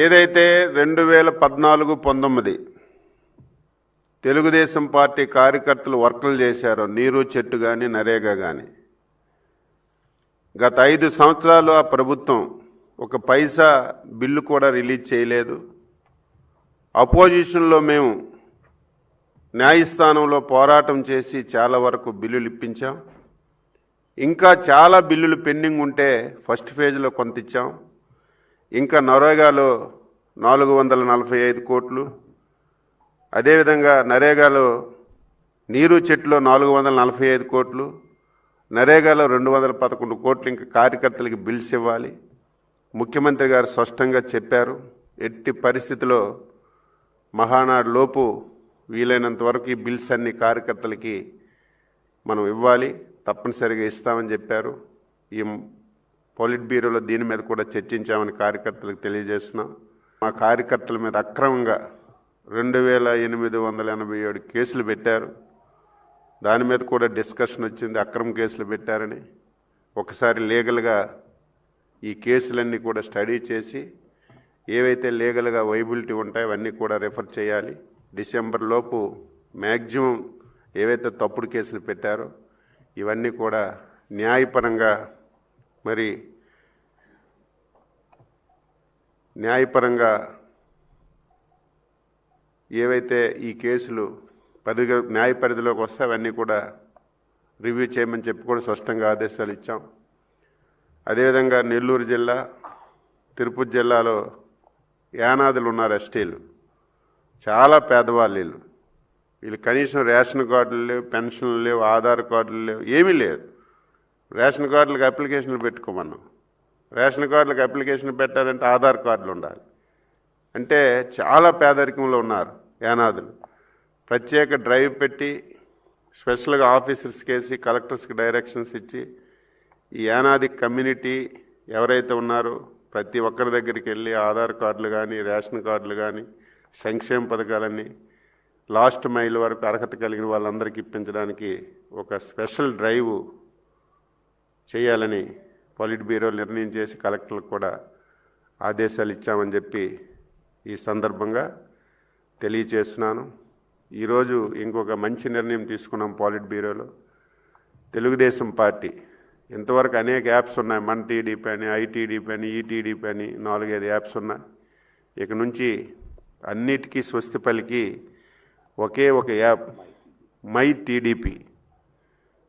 ఏదైతే 2014-19 తెలుగుదేశం పార్టీ కార్యకర్తలు వర్కులు చేశారో, నీరు చెట్టు కానీ నరేగా కానీ, గత 5 సంవత్సరాలు ఆ ప్రభుత్వం ఒక పైసా బిల్లు కూడా రిలీజ్ చేయలేదు. అపోజిషన్లో మేము న్యాయస్థానంలో పోరాటం చేసి చాలా వరకు బిల్లులు ఇప్పించాం. ఇంకా చాలా బిల్లులు పెండింగ్ ఉంటే ఫస్ట్ ఫేజ్లో కొంత ఇచ్చాం. ఇంకా నరేగాలో 445 కోట్లు, అదేవిధంగా నరేగాలో నీరు చెట్టులో 445 కోట్లు, నరేగాలో 211 కోట్లు ఇంకా కార్యకర్తలకి బిల్స్ ఇవ్వాలి. ముఖ్యమంత్రి గారు స్పష్టంగా చెప్పారు, ఎట్టి పరిస్థితిలో మహానాడు లోపు వీలైనంత వరకు ఈ బిల్స్ అన్ని కార్యకర్తలకి మనం ఇవ్వాలి, తప్పనిసరిగా ఇస్తామని చెప్పారు. ఈ పొలిట్ బ్యూరోలో దీని మీద కూడా చర్చించామని కార్యకర్తలకు తెలియజేస్తున్నాం. మా కార్యకర్తల మీద అక్రమంగా 2887 కేసులు పెట్టారు. దాని మీద కూడా డిస్కషన్ వచ్చింది, అక్రమ కేసులు పెట్టారని. ఒకసారి లీగల్గా ఈ కేసులన్నీ కూడా స్టడీ చేసి ఏవైతే లీగల్గా వైబిలిటీ ఉంటాయో అవన్నీ కూడా రెఫర్ చేయాలి. డిసెంబర్ లోపు మ్యాక్సిమం ఏవైతే తప్పుడు కేసులు పెట్టారో ఇవన్నీ కూడా న్యాయపరంగా ఏవైతే ఈ కేసులు న్యాయ పరిధిలోకి వస్తే అవన్నీ కూడా రివ్యూ చేయమని చెప్పి కూడా స్పష్టంగా ఆదేశాలు ఇచ్చాం. అదేవిధంగా నెల్లూరు జిల్లా, తిరుపతి జిల్లాలో యానాదులు ఉన్నారు, ఎస్టీలు, చాలా పేదవాళ్ళు. వీళ్ళు కనీసం రేషన్ కార్డులు లేవు, పెన్షన్లు లేవు, ఆధార్ కార్డులు లేవు, ఏమీ లేదు. రేషన్ కార్డులకు అప్లికేషన్లు పెట్టుకోమన్నాం. రేషన్ కార్డులకు అప్లికేషన్ పెట్టాలంటే ఆధార్ కార్డులు ఉండాలి. అంటే చాలా పేదరికంలో ఉన్నారు యానాదులు. ప్రత్యేక డ్రైవ్ పెట్టి స్పెషల్గా ఆఫీసర్స్కి వేసి కలెక్టర్స్కి డైరెక్షన్స్ ఇచ్చి ఈ యానాది కమ్యూనిటీ ఎవరైతే ఉన్నారో ప్రతి ఒక్కరి దగ్గరికి వెళ్ళి ఆధార్ కార్డులు కానీ, రేషన్ కార్డులు కానీ, సంక్షేమ పథకాలన్నీ లాస్ట్ మైల్ వరకు అర్హత కలిగిన వాళ్ళందరికీ ఇప్పించడానికి ఒక స్పెషల్ డ్రైవ్ చేయాలని పొలిట్ బ్యూరో నిర్ణయం చేసి కలెక్టర్లకు కూడా ఆదేశాలు ఇచ్చామని చెప్పి ఈ సందర్భంగా తెలియచేస్తున్నాను. ఈరోజు ఇంకొక మంచి నిర్ణయం తీసుకున్నాం పొలిట్ బ్యూరోలో. తెలుగుదేశం పార్టీ ఇంతవరకు అనేక యాప్స్ ఉన్నాయి, మన టీడీపీ అని, ఐటీడీపీ అని, ఈటీడీపీ అని 4-5 యాప్స్ ఉన్నాయి. ఇక నుంచి అన్నిటికీ స్వస్తి పలికి ఒకే ఒక యాప్ మై టీడీపీ.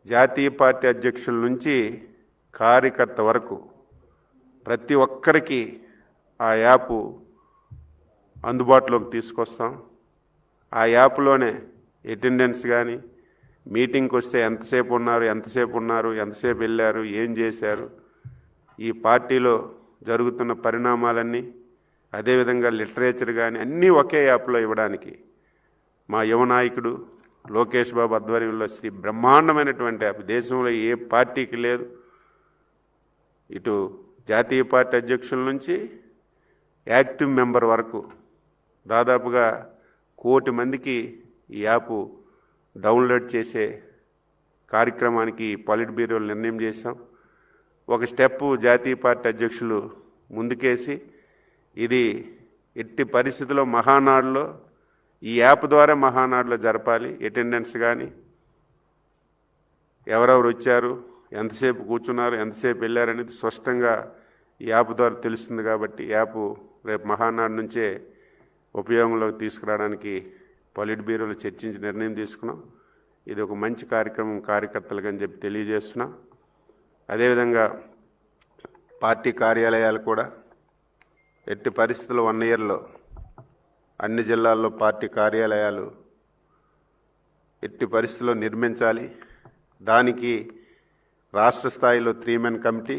జాతీయ పార్టీ అధ్యక్షుల నుంచి కార్యకర్త వరకు ప్రతి ఒక్కరికి ఆ యాప్ అందుబాటులోకి తీసుకొస్తాం. ఆ యాప్లోనే అటెండెన్స్ కానీ, మీటింగ్కి వస్తే ఎంతసేపు ఉన్నారు, ఎంతసేపు వెళ్ళారు, ఏం చేశారు, ఈ పార్టీలో జరుగుతున్న పరిణామాలన్నీ, అదేవిధంగా లిటరేచర్ కానీ అన్నీ ఒకే యాప్లో ఇవ్వడానికి మా యువ నాయకుడు లోకేష్ బాబు ఆధ్వర్యంలో శ్రీ బ్రహ్మాండమైనటువంటి యాప్. దేశంలో ఏ పార్టీకి లేదు. ఇటు జాతీయ పార్టీ అధ్యక్షుల నుంచి యాక్టివ్ మెంబర్ వరకు దాదాపుగా 1 కోటి మందికి ఈ యాప్ డౌన్లోడ్ చేసే కార్యక్రమానికి పొలిట్ బ్యూరోలు నిర్ణయం చేశాం. ఒక స్టెప్ జాతీయ పార్టీ అధ్యక్షులు ముందుకేసి ఇది ఎట్టి పరిస్థితుల్లో మహానాడులో ఈ యాప్ ద్వారా మహానాడులో జరపాలి. అటెండెన్స్ కానీ, ఎవరెవరు వచ్చారు, ఎంతసేపు కూర్చున్నారు, ఎంతసేపు వెళ్ళారనేది స్పష్టంగా ఈ యాప్ ద్వారా తెలుస్తుంది. కాబట్టి యాప్ రేపు మహానాడు నుంచే ఉపయోగంలోకి తీసుకురావడానికి పొలిట్ బ్యూరోలు చర్చించి నిర్ణయం తీసుకున్నాం. ఇది ఒక మంచి కార్యక్రమం కార్యకర్తలకు అని చెప్పి తెలియజేస్తున్నాం. అదేవిధంగా పార్టీ కార్యాలయాలు కూడా ఎట్టి పరిస్థితుల్లో 1 ఇయర్లో అన్ని జిల్లాల్లో పార్టీ కార్యాలయాలు ఎట్టి పరిస్థితుల్లో నిర్మించాలి. దానికి రాష్ట్ర స్థాయిలో 3 men కమిటీ,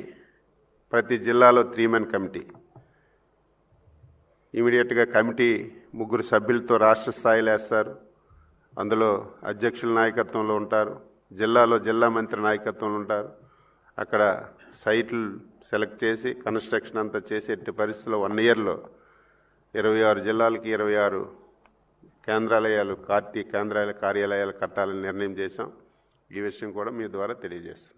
ప్రతి జిల్లాలో 3 men కమిటీ. ఇమీడియట్గా కమిటీ 3 సభ్యులతో రాష్ట్ర స్థాయిలో వేస్తారు. అందులో అధ్యక్షుల నాయకత్వంలో ఉంటారు, జిల్లాలో జిల్లా మంత్రి నాయకత్వంలో ఉంటారు. అక్కడ సైట్లు సెలెక్ట్ చేసి కన్స్ట్రక్షన్ అంతా చేసి ఎట్టి పరిస్థితుల్లో 1 ఇయర్లో 26 జిల్లాలకి 26 పార్టీ కేంద్రాలయాలు కార్యాలయాలు కట్టాలని నిర్ణయం చేశాం. ఈ విషయం కూడా మీ ద్వారా తెలియజేస్తాం.